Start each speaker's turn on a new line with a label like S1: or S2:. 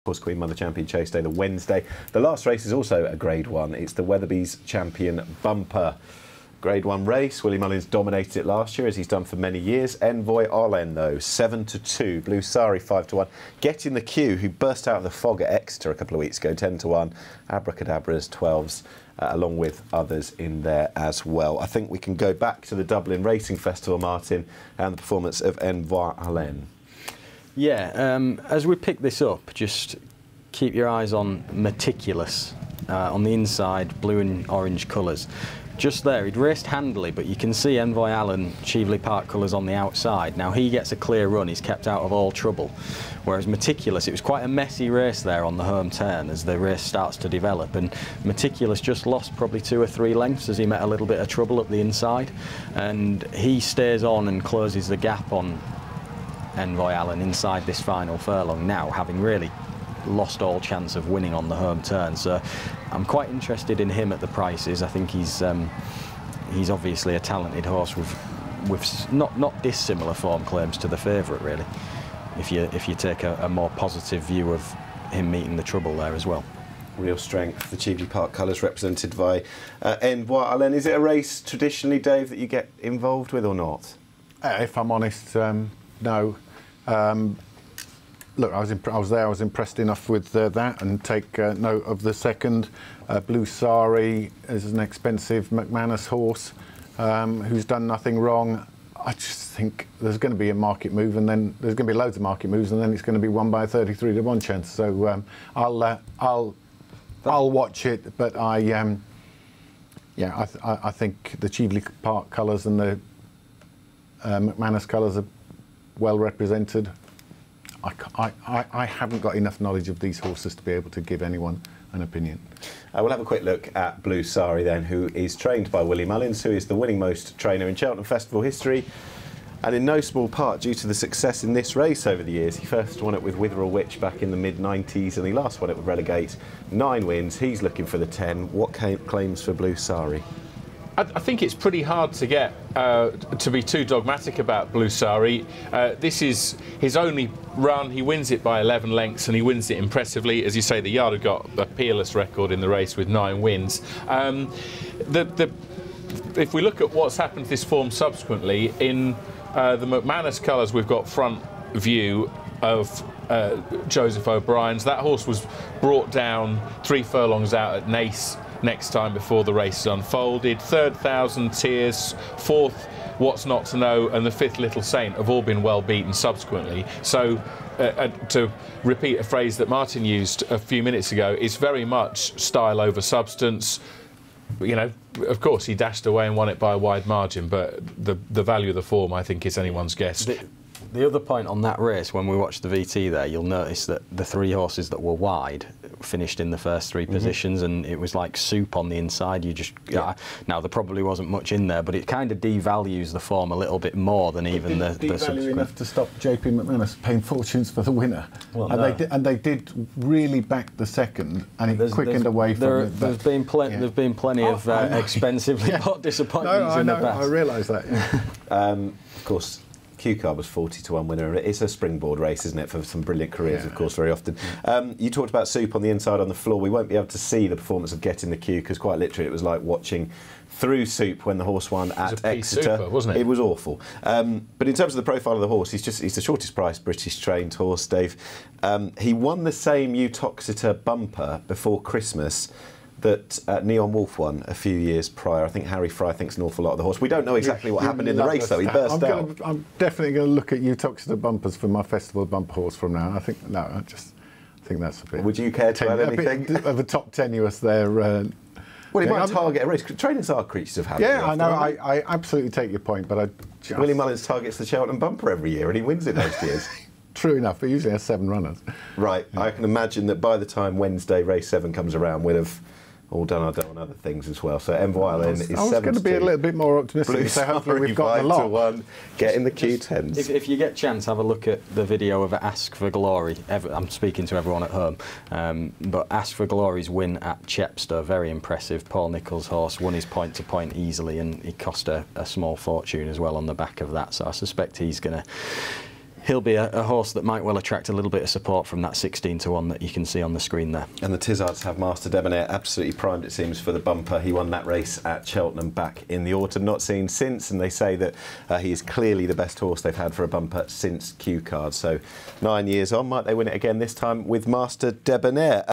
S1: Of course, Queen Mother Champion Chase Day, the Wednesday. The last race is also a Grade 1. It's the Weatherby's Champion Bumper. Grade 1 race. Willie Mullins dominated it last year, as he's done for many years. Envoy Arlen, though, 7-2. Blue Sari, 5-1. Get in the Queue, who burst out of the fog at Exeter a couple of weeks ago, 10-1. Abracadabras, 12s, along with others in there as well. I think we can go back to the Dublin Racing Festival, Martin, and the performance of Envoy Arlen.
S2: Yeah, as we pick this up, just keep your eyes on Meticulous on the inside, blue and orange colours. Just there, he'd raced handily, but you can see Envoy Allen, Cheveley Park colours on the outside. Now he gets a clear run, he's kept out of all trouble. Whereas Meticulous, it was quite a messy race there on the home turn as the race starts to develop, and Meticulous just lost probably 2 or 3 lengths as he met a little bit of trouble up the inside. And he stays on and closes the gap on Envoy Allen inside this final furlong now, having really lost all chance of winning on the home turn. So I'm quite interested in him at the prices. I think he's obviously a talented horse with not dissimilar form claims to the favourite, really, if you take a more positive view of him meeting the trouble there as well.
S1: Real strength, the Cheveley Park colours represented by Envoy Allen. Is it a race traditionally, Dave, that you get involved with or not?
S3: If I'm honest, no. Look, I was there. I was impressed enough with that, and take note of the second. Blue Sari is an expensive McManus horse who's done nothing wrong. I just think there's going to be a market move, and then there's going to be loads of market moves, and then it's going to be won by a 33-1 chance. So I'll watch it, but I think the Cheveley Park colours and the McManus colours are well represented. I haven't got enough knowledge of these horses to be able to give anyone an opinion.
S1: We'll have a quick look at Blue Sari then, who is trained by Willie Mullins, who is the winningmost trainer in Cheltenham Festival history, and in no small part due to the success in this race over the years. He first won it with Witherell Witch back in the mid-90s, and he last won it with Relegate. 9 wins. He's looking for the 10. What claims for Blue Sari?
S4: I think it's pretty hard to get to be too dogmatic about Blue Sari. This is his only run. He wins it by 11 lengths, and he wins it impressively. As you say, the Yard have got a peerless record in the race with 9 wins. If we look at what's happened to this form subsequently, in the McManus colours, we've got front view of Joseph O'Brien's. That horse was brought down 3 furlongs out at Naas next time before the race unfolded. 3rd Thousand Tears, 4th What's Not to Know, and the 5th Little Saint have all been well beaten subsequently. So to repeat a phrase that Martin used a few minutes ago, it's very much style over substance. You know, of course he dashed away and won it by a wide margin, but the value of the form, I think, is anyone's guess.
S2: The other point on that race, when we watched the VT there, you'll notice that the 3 horses that were wide finished in the first 3 positions, and it was like soup on the inside. You just now there probably wasn't much in there, but it kind of devalues the form a little bit more than even the subsequent.
S3: Enough to stop JP McManus paying fortunes for the winner.
S2: Well,
S3: and they did really back the second, and it quickened away from it.
S2: There's been plenty of expensively bought disappointments in the past.
S3: I realise that.
S1: Of course, Q-Card was 40-1 winner. It's a springboard race, isn't it, for some brilliant careers, of course, very often. You talked about soup on the inside on the floor. We won't be able to see the performance of Get in the Queue, because quite literally it was like watching through soup when the horse won at Exeter.
S4: Super, wasn't it?
S1: It was awful. But in terms of the profile of the horse, he's the shortest priced British trained horse, Dave. He won the same Uttoxeter Bumper before Christmas that Neon Wolf won a few years prior. I think Harry Fry thinks an awful lot of the horse. We don't know exactly what happened in the race, though. He burst out.
S3: I'm definitely going to look at Uttoxeter Bumpers for my festival bumper horse from now. I think that's a bit.
S1: Would you care to add anything?
S3: A bit of a top tenuous there.
S1: Well, he might target a race. Trainers are creatures of habit.
S3: Yeah, I know. I absolutely take your point, but
S1: Willie Mullins targets the Cheltenham Bumper every year, and he wins it most years.
S3: True enough, but usually has 7 runners.
S1: Right. Yeah. I can imagine that by the time Wednesday race 7 comes around, we'll have all done our on other things as well. So Envoy Allen is 7-2.
S3: I was going to be a little bit more optimistic.
S1: Blue
S3: so hopefully we've got a lot.
S1: 5-1. Get in the Q10s.
S2: If you get a chance, have a look at the video of Ask for Glory. I'm speaking to everyone at home, but Ask for Glory's win at Chepstow, very impressive. Paul Nicholls' horse won his point-to-point easily, and he cost a small fortune as well on the back of that. So I suspect he's going to he'll be a horse that might well attract a little bit of support from that 16-1 that you can see on the screen there.
S1: And the Tizzards have Master Debonair absolutely primed, it seems, for the bumper. He won that race at Cheltenham back in the autumn, not seen since, and they say that he is clearly the best horse they've had for a bumper since Q Card. So 9 years on, might they win it again this time with Master Debonair?